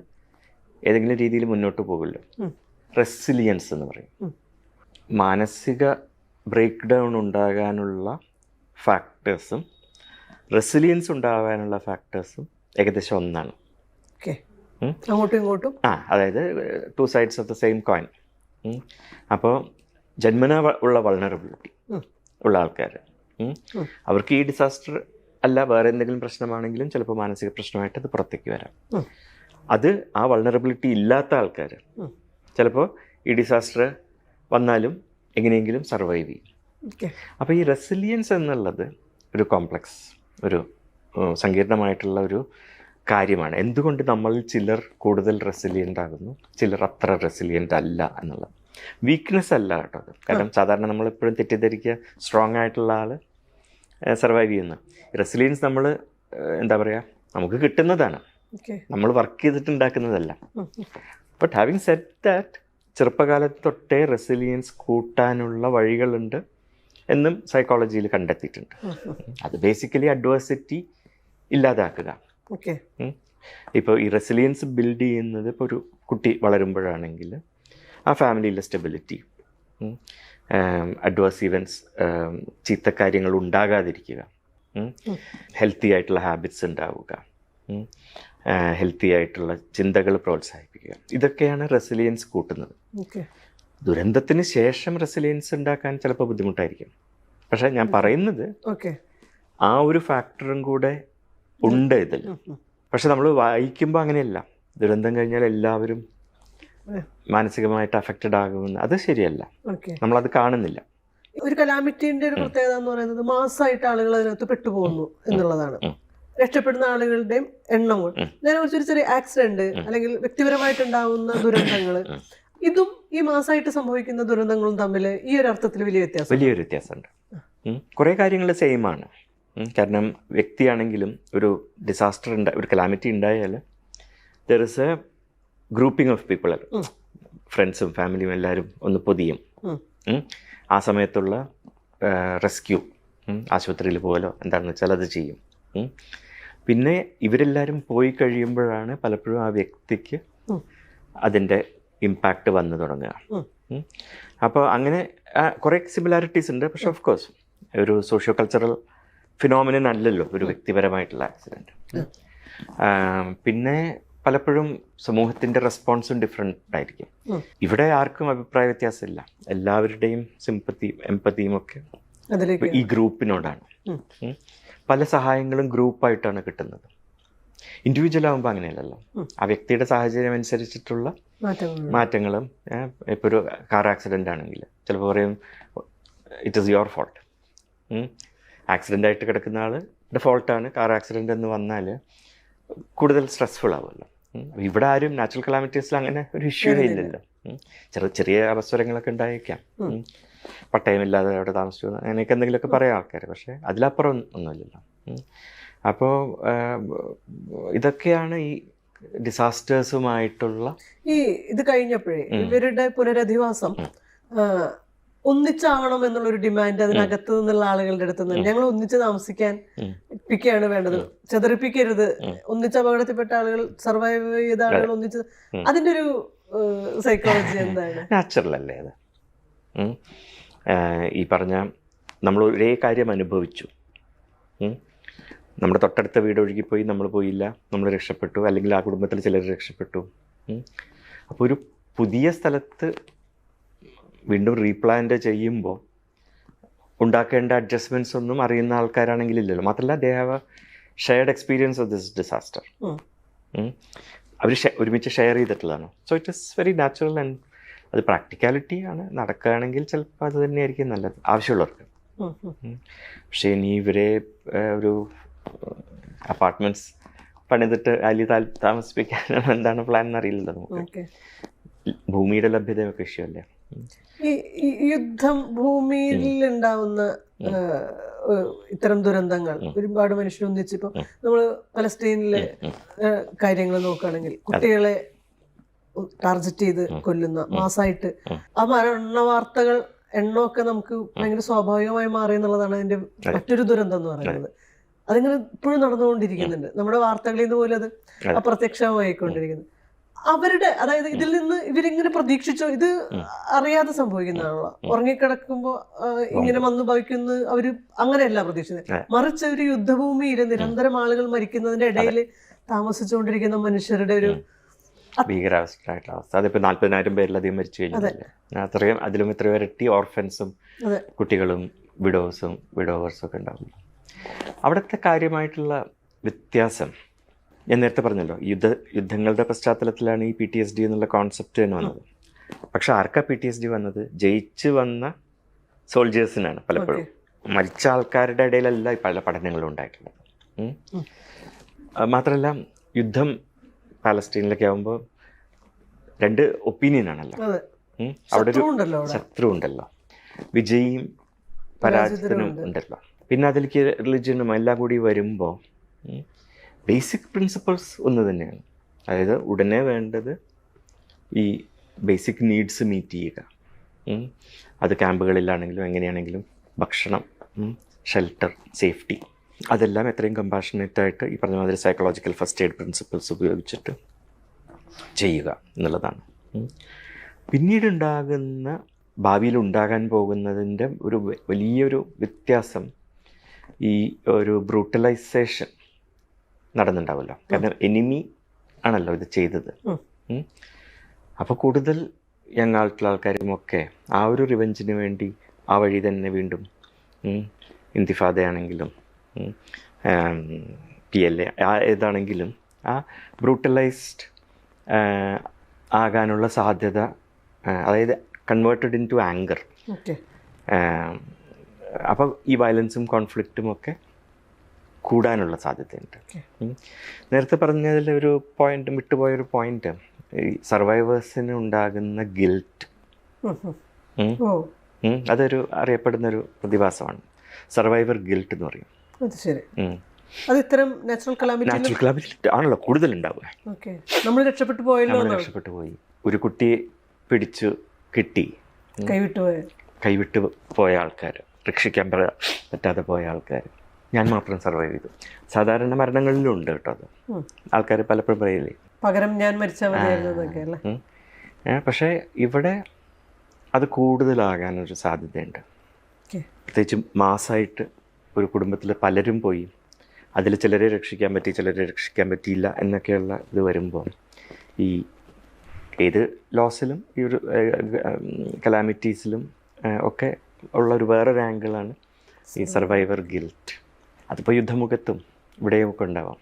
ഏതെങ്കിലും രീതിയിൽ മുന്നോട്ട് പോകുമല്ലോ. റെസിലിയൻസ് എന്ന് പറയും. മാനസിക ബ്രേക്ക് ഡൗൺ ഉണ്ടാകാനുള്ള ഫാക്ടേഴ്സും റെസിലിയൻസ് ഉണ്ടാകാനുള്ള ഫാക്ടേഴ്സും ഏകദേശം ഒന്നാണ്. അങ്ങോട്ടും ഇങ്ങോട്ടും. അതായത് 2 sides of the same coin. അപ്പോൾ ജന്മന ഉള്ള വൾണറബിലിറ്റി ഉള്ള ആൾക്കാർ, അവർക്ക് ഈ ഡിസാസ്റ്റർ അല്ല വേറെ എന്തെങ്കിലും പ്രശ്നമാണെങ്കിലും ചിലപ്പോൾ മാനസിക പ്രശ്നമായിട്ട് അത് പുറത്തേക്ക് വരാം. അത് ആ വൾണറബിലിറ്റി ഇല്ലാത്ത ആൾക്കാർ ചിലപ്പോൾ ഈ ഡിസാസ്റ്റർ വന്നാലും എങ്ങനെയെങ്കിലും സർവൈവ് ചെയ്യും. അപ്പോൾ ഈ റെസിലിയൻസ് എന്നുള്ളത് ഒരു കോംപ്ലക്സ്, ഒരു സങ്കീർണമായിട്ടുള്ള ഒരു കാര്യമാണ്. എന്തുകൊണ്ട് നമ്മളിൽ ചിലർ കൂടുതൽ റെസിലിയൻ്റ് ആകുന്നു, ചിലർ അത്ര റെസിലിയൻ്റ് അല്ല എന്നുള്ളത്. വീക്ക്നെസ് അല്ല കേട്ടോ അത്. കാരണം സാധാരണ നമ്മളെപ്പോഴും തെറ്റിദ്ധരിക്കുക സ്ട്രോങ് ആയിട്ടുള്ള ആൾ സർവൈവ് ചെയ്യുന്നു. റെസിലിയൻസ് നമ്മൾ എന്താ പറയുക, നമുക്ക് കിട്ടുന്നതാണ്, നമ്മൾ വർക്ക് ചെയ്തിട്ടുണ്ടാക്കുന്നതല്ല. ബട്ട് ഹാവിങ് സെഡ് ദാറ്റ്, ചെറുപ്പകാലത്ത് തൊട്ടേ റെസിലിയൻസ് കൂട്ടാനുള്ള വഴികളുണ്ട് എന്നും സൈക്കോളജിയിൽ കണ്ടെത്തിയിട്ടുണ്ട്. അത് ബേസിക്കലി അഡ്വേഴ്സിറ്റി ഇല്ലാതാക്കുക. ഇപ്പോൾ ഈ റെസിലിയൻസ് ബിൽഡ് ചെയ്യുന്നത് ഇപ്പോൾ ഒരു കുട്ടി വളരുമ്പോഴാണെങ്കിൽ ആ ഫാമിലിയിലെ സ്റ്റെബിലിറ്റി, അഡ്വേഴ്സ് ഇവൻസ്, ചീത്ത കാര്യങ്ങൾ ഉണ്ടാകാതിരിക്കുക, ഹെൽത്തി ആയിട്ടുള്ള ഹാബിറ്റ്സ് ഉണ്ടാവുക, ഹെൽത്തി ആയിട്ടുള്ള ചിന്തകൾ പ്രോത്സാഹിപ്പിക്കുക, ഇതൊക്കെയാണ് റെസിലിയൻസ് കൂട്ടുന്നത്. ദുരന്തത്തിന് ശേഷം റെസിലിയൻസ് ഉണ്ടാക്കാൻ ചിലപ്പോൾ ബുദ്ധിമുട്ടായിരിക്കും. പക്ഷെ ഞാൻ പറയുന്നത് ആ ഒരു ഫാക്ടറും കൂടെ ഉണ്ട് ഇതിൽ. പക്ഷെ നമ്മൾ വായിക്കുമ്പോൾ അങ്ങനെയല്ല, ദുരന്തം കഴിഞ്ഞാൽ എല്ലാവരും മാനസികമായിട്ട് അഫക്റ്റഡ് ആകുമെന്ന്. അത് ശരിയല്ല, നമ്മളത് കാണുന്നില്ല. ഒരു കലാമിറ്റിന്റെ ഒരു പ്രത്യേകത എന്ന് പറയുന്നത് മാസമായിട്ട് ആളുകൾ അതിനകത്ത് പെട്ടുപോകുന്നു എന്നുള്ളതാണ്. രക്ഷപ്പെടുന്ന ആളുകളുടെയും എണ്ണം കൊണ്ട് നേരെ കുറിച്ച് ഒരു ചെറിയ ആക്സിഡന്റ് അല്ലെങ്കിൽ വ്യക്തിപരമായിട്ടുണ്ടാകുന്ന ദുരന്തങ്ങൾ, ഇതും ഈ മാസമായിട്ട് സംഭവിക്കുന്ന ദുരന്തങ്ങളും തമ്മിൽ ഈ ഒരു അർത്ഥത്തിൽ വലിയൊരു വ്യത്യാസമുണ്ട്. കുറേ കാര്യങ്ങൾ സെയിം ആണ്. കാരണം വ്യക്തിയാണെങ്കിലും ഒരു ഡിസാസ്റ്റർ ഒരു കലാമിറ്റി ഉണ്ടായാൽ there is A grouping of people, ഫ്രണ്ട്സും ഫാമിലിയും എല്ലാവരും ഒന്ന് പൊതിയും. ആ സമയത്തുള്ള റെസ്ക്യൂ, ആശുപത്രിയിൽ പോകലോ എന്താണെന്ന് വെച്ചാൽ അത് ചെയ്യും. പിന്നെ ഇവരെല്ലാവരും പോയി കഴിയുമ്പോഴാണ് പലപ്പോഴും ആ വ്യക്തിക്ക് അതിൻ്റെ ഇമ്പാക്റ്റ് വന്നു തുടങ്ങുക. അപ്പോൾ അങ്ങനെ കുറേ സിമിലാരിറ്റീസ് ഉണ്ട്. പക്ഷെ ഓഫ് കോഴ്സ് ഒരു സോഷ്യോ കൾച്ചറൽ ഫിനോമിനൻ അല്ലല്ലോ ഒരു വ്യക്തിപരമായിട്ടുള്ള ആക്സിഡൻറ്റ്. പിന്നെ പലപ്പോഴും സമൂഹത്തിൻ്റെ റെസ്പോൺസും ഡിഫറെൻ്റ് ആയിരിക്കും. ഇവിടെ ആർക്കും അഭിപ്രായ വ്യത്യാസമില്ല, എല്ലാവരുടെയും സിമ്പത്തിയും എമ്പത്തിയും ഒക്കെ ഈ ഗ്രൂപ്പിനോടാണ്. പല സഹായങ്ങളും ഗ്രൂപ്പായിട്ടാണ് കിട്ടുന്നത്. ഇൻഡിവിജ്വൽ ആകുമ്പോൾ അങ്ങനെയല്ലല്ലോ. ആ വ്യക്തിയുടെ സാഹചര്യം അനുസരിച്ചിട്ടുള്ള മാറ്റങ്ങളും. ഇപ്പോൾ ഒരു കാർ ആക്സിഡൻ്റ് ആണെങ്കിൽ ചിലപ്പോൾ പറയും it is your fault. Accident ആയിട്ട് കിടക്കുന്ന ആളുടെ ഫോൾട്ടാണ് കാർ ആക്സിഡൻ്റ് എന്ന് വന്നാൽ കൂടുതൽ സ്ട്രെസ്ഫുൾ ആവുമല്ലോ. ഇവിടെ ആരും നാച്ചുറൽ കലാമിറ്റീസിൽ അങ്ങനെ ഒരു ഇഷ്യൂ ഇല്ലല്ലോ. ചെറിയ അവസരങ്ങളൊക്കെ ഉണ്ടായേക്കാം. പട്ടയമില്ലാതെ അവിടെ താമസിച്ചു അങ്ങനെയൊക്കെ എന്തെങ്കിലുമൊക്കെ പറയാം ആൾക്കാർ. പക്ഷേ അതിലപ്പുറം ഒന്നുമില്ലല്ലോ. അപ്പോൾ ഇതൊക്കെയാണ് ഈ ഡിസാസ്റ്റേഴ്സുമായിട്ടുള്ള ഇത് കഴിഞ്ഞപ്പോഴേ ഇവരുടെ പുനരധിവാസം ഒന്നിച്ചാവണം എന്നുള്ളൊരു ഡിമാൻഡ് അതിനകത്ത് നിന്നുള്ള ആളുകളുടെ അടുത്ത് നിന്ന് ഞങ്ങൾ ഒന്നിച്ച് താമസിക്കാണ് വേണ്ടത്, ചെതറിപ്പിക്കരുത്, ഒന്നിച്ച് അപകടത്തിൽപ്പെട്ട ആളുകൾ, സർവൈവ് ചെയ്ത ആളുകൾ ഒന്നിച്ച്, അതിൻ്റെ ഒരു സൈക്കോളജി എന്താണ്? നാച്ചുറൽ അല്ലേ അത്? ഈ പറഞ്ഞ നമ്മൾ ഒരേ കാര്യം അനുഭവിച്ചു. നമ്മുടെ തൊട്ടടുത്ത വീട് ഒഴുകിപ്പോയി, നമ്മൾ പോയില്ല, നമ്മൾ രക്ഷപ്പെട്ടു, അല്ലെങ്കിൽ ആ കുടുംബത്തിൽ ചിലർ രക്ഷപ്പെട്ടു. അപ്പോൾ ഒരു പുതിയ സ്ഥലത്ത് വീണ്ടും റീപ്ലാന്റ് ചെയ്യുമ്പോൾ ഉണ്ടാക്കേണ്ട അഡ്ജസ്റ്റ്മെൻറ്റ്സ് ഒന്നും അറിയുന്ന ആൾക്കാരാണെങ്കിലില്ലല്ലോ. മാത്രമല്ല they have a shared experience of this disaster. അവർ ഒരുമിച്ച് ഷെയർ ചെയ്തിട്ടുള്ളതാണ്. So it is very natural and അത് പ്രാക്ടിക്കാലിറ്റി ആണ്. നടക്കുകയാണെങ്കിൽ ചിലപ്പോൾ അത് തന്നെയായിരിക്കും നല്ലത് ആവശ്യമുള്ളവർക്ക്. പക്ഷേ ഇനി ഇവരെ ഒരു അപ്പാർട്ട്മെൻറ്റ്സ് പണിതിട്ട് അതിൽ താമസിപ്പിക്കാനാണ് എന്താണ് പ്ലാൻ എന്നറിയില്ലല്ലോ നമുക്ക്. ഭൂമിയുടെ ലഭ്യതയൊക്കെ ഇഷ്യമല്ലേ. ഈ യുദ്ധം ഭൂമിയിൽ ഉണ്ടാവുന്ന ഇത്തരം ദുരന്തങ്ങൾ ഒരുപാട് മനുഷ്യർ ഒന്നിച്ചിപ്പോൾ നമ്മൾ പലസ്തീനിലെ കാര്യങ്ങൾ നോക്കുകയാണെങ്കിൽ കുട്ടികളെ ടാർഗറ്റ് ചെയ്ത് കൊല്ലുന്ന മാസമായിട്ട് ആ മരണ വാർത്തകൾ എണ്ണമൊക്കെ നമുക്ക് ഭയങ്കര സ്വാഭാവികമായി മാറി എന്നുള്ളതാണ് അതിന്റെ മറ്റൊരു ദുരന്തം എന്ന് പറയുന്നത്. അതിങ്ങനെ ഇപ്പോഴും നടന്നുകൊണ്ടിരിക്കുന്നുണ്ട്. നമ്മുടെ വാർത്തകളിൽ നിന്ന് പോലും അത് അപ്രത്യക്ഷമായിക്കൊണ്ടിരിക്കുന്നു. അവരുടെ, അതായത് ഇതിൽ നിന്ന് ഇവരിങ്ങനെ പ്രതീക്ഷിച്ചോ, ഇത് അറിയാതെ സംഭവിക്കുന്നതാണല്ലോ. ഉറങ്ങിക്കിടക്കുമ്പോൾ ഇങ്ങനെ വന്നു ഭവിക്കുന്നു അവര് അങ്ങനെയല്ല പ്രതീക്ഷിച്ചത്. മറിച്ച് ഒരു യുദ്ധഭൂമിയിൽ നിരന്തരം ആളുകൾ മരിക്കുന്നതിന്റെ ഇടയിൽ താമസിച്ചുകൊണ്ടിരിക്കുന്ന മനുഷ്യരുടെ ഒരു ഭീകരാവസ്ഥയായിട്ടുള്ള അവസ്ഥ. അതിപ്പോൾ 40,000 പേരിലധികം മരിച്ചു കഴിഞ്ഞില്ലേ. അത്രയും അതിലും എത്രയോ ഇരട്ടി ഓർഫൻസും കുട്ടികളും വിഡോവേഴ്സും ഒക്കെ ഉണ്ടാവില്ല. അവിടുത്തെ കാര്യമായിട്ടുള്ള വ്യത്യാസം ഞാൻ നേരത്തെ പറഞ്ഞല്ലോ, യുദ്ധങ്ങളുടെ പശ്ചാത്തലത്തിലാണ് ഈ PTSD എന്നുള്ള കോൺസെപ്റ്റ് തന്നെ വന്നത്. പക്ഷെ ആർക്കാ PTSD വന്നത്? ജയിച്ച് വന്ന സോൾജേഴ്സിനാണ് പലപ്പോഴും. മരിച്ച ആൾക്കാരുടെ ഇടയിലല്ല പല പഠനങ്ങളും ഉണ്ടായിട്ടുള്ളത്. മാത്രമല്ല യുദ്ധം പാലസ്തീനിലൊക്കെ ആകുമ്പോൾ രണ്ട് ഒപ്പീനിയനാണല്ലോ. അവിടെ ഒരു ശത്രു ഉണ്ടല്ലോ, വിജയിയും പരാജയത്തിനും ഉണ്ടല്ലോ. പിന്നെ അതിലേക്ക് റിലിജനും എല്ലാം കൂടി വരുമ്പോൾ ബേസിക് പ്രിൻസിപ്പിൾസ് ഒന്ന് തന്നെയാണ്. അതായത് ഉടനെ വേണ്ടത് ഈ ബേസിക് നീഡ്സ് മീറ്റ് ചെയ്യുക. അത് ക്യാമ്പുകളിലാണെങ്കിലും എങ്ങനെയാണെങ്കിലും ഭക്ഷണം, ഷെൽട്ടർ, സേഫ്റ്റി, അതെല്ലാം എത്രയും കമ്പാഷനേറ്റായിട്ട് ഈ പറഞ്ഞ മാതിരി സൈക്കോളജിക്കൽ ഫസ്റ്റ് എയ്ഡ് പ്രിൻസിപ്പിൾസ് ഉപയോഗിച്ചിട്ട് ചെയ്യുക എന്നുള്ളതാണ്. പിന്നീട് ഉണ്ടാകുന്ന, ഭാവിയിൽ ഉണ്ടാകാൻ പോകുന്നതിൻ്റെ ഒരു വലിയൊരു വ്യത്യാസം ഈ ഒരു ബ്രൂട്ടലൈസേഷൻ നടന്നുണ്ടാവുമല്ലോ. കാരണം എനിമി ആണല്ലോ ഇത് ചെയ്തത്. അപ്പോൾ കൂടുതൽ യങ് ആയിട്ടുള്ള ആൾക്കാരുമൊക്കെ ആ ഒരു റിവെഞ്ചിന് വേണ്ടി ആ വഴി തന്നെ വീണ്ടും ഇന്തിഫാദയാണെങ്കിലും PLA ഏതാണെങ്കിലും ആ ബ്രൂട്ടലൈസ്ഡ് ആകാനുള്ള സാധ്യത, അതായത് കൺവേർട്ടഡ് ഇൻ ടു ആങ്കർ. അപ്പോൾ ഈ വയലൻസും കോൺഫ്ലിക്റ്റും ഒക്കെ കൂടാനുള്ള സാധ്യതയുണ്ട്. നേരത്തെ പറഞ്ഞതിൽ ഒരു പോയിന്റ്, വിട്ടുപോയൊരു പോയിന്റ്, ഈ സർവൈവേഴ്സിന് ഉണ്ടാകുന്ന ഗിൽറ്റ്. അതൊരു അറിയപ്പെടുന്നൊരു പ്രതിഭാസമാണ്, സർവൈവർ ഗിൽറ്റ് എന്ന് പറയും. നാച്ചുറൽ കലാമിറ്റി ആണല്ലോ കൂടുതലുണ്ടാവുക. നമ്മൾ രക്ഷപ്പെട്ടു പോയി, ഒരു കുട്ടിയെ പിടിച്ചു കിട്ടി, കൈവിട്ട് പോയ ആൾക്കാർ, രക്ഷിക്കാൻ പറ്റാതെ പോയ ആൾക്കാർ, ഞാൻ മാത്രം സർവൈവ് ചെയ്തു. സാധാരണ മരണങ്ങളിലും ഉണ്ട് കേട്ടോ അത്. ആൾക്കാർ പലപ്പോഴും പറയില്ലേ പകരം ഞാൻ മരിച്ചാൽ മതിയായിരുന്നു. പക്ഷേ ഇവിടെ അത് കൂടുതലാകാനൊരു സാധ്യതയുണ്ട്. പ്രത്യേകിച്ച് മാസമായിട്ട് ഒരു കുടുംബത്തിൽ പലരും പോയി, അതിൽ ചിലരെ രക്ഷിക്കാൻ പറ്റി, ചിലരെ രക്ഷിക്കാൻ പറ്റിയില്ല എന്നൊക്കെയുള്ള ഇത് വരുമ്പോൾ ഈ ഏത് ലോസിലും ഈ ഒരു കലാമിറ്റീസിലും ഒക്കെ ഉള്ളൊരു വേറൊരു ആംഗിളാണ് ഈ സർവൈവർ ഗിൽറ്റ്. അതിപ്പോൾ യുദ്ധമുഖത്തും ഇവിടെയുമൊക്കെ ഉണ്ടാവാം.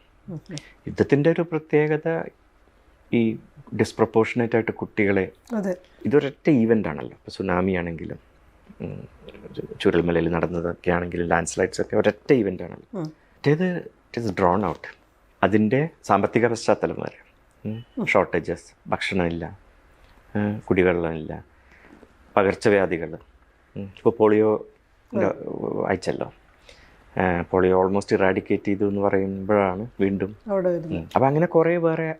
യുദ്ധത്തിൻ്റെ ഒരു പ്രത്യേകത ഈ ഡിസ്പ്രപ്പോർഷനേറ്റ് ആയിട്ട് കുട്ടികളെ, ഇതൊരൊറ്റ ഈവൻ്റ് ആണല്ലോ. ഇപ്പോൾ സുനാമി ആണെങ്കിലും ചുരൽമലയിൽ നടന്നതൊക്കെ ആണെങ്കിലും ലാൻഡ് സ്ലൈഡ്സ് ഒക്കെ ഒരൊറ്റ ഈവൻ്റ് ആണല്ലോ. മറ്റേത് ഇറ്റ് ഈസ് ഡ്രോൺ ഔട്ട്. അതിൻ്റെ സാമ്പത്തിക പശ്ചാത്തലം വരെ, ഷോർട്ടേജസ്, ഭക്ഷണമില്ല, കുടിവെള്ളമില്ല, പകർച്ചവ്യാധികൾ. ഇപ്പോൾ പോളിയോ അയച്ചല്ലോ, പോളിയോ ഓൾമോസ്റ്റ് ഇറാഡിക്കേറ്റ് ചെയ്തു എന്ന് പറയുമ്പോഴാണ് വീണ്ടും. അപ്പോൾ അങ്ങനെ കുറേ വേറെ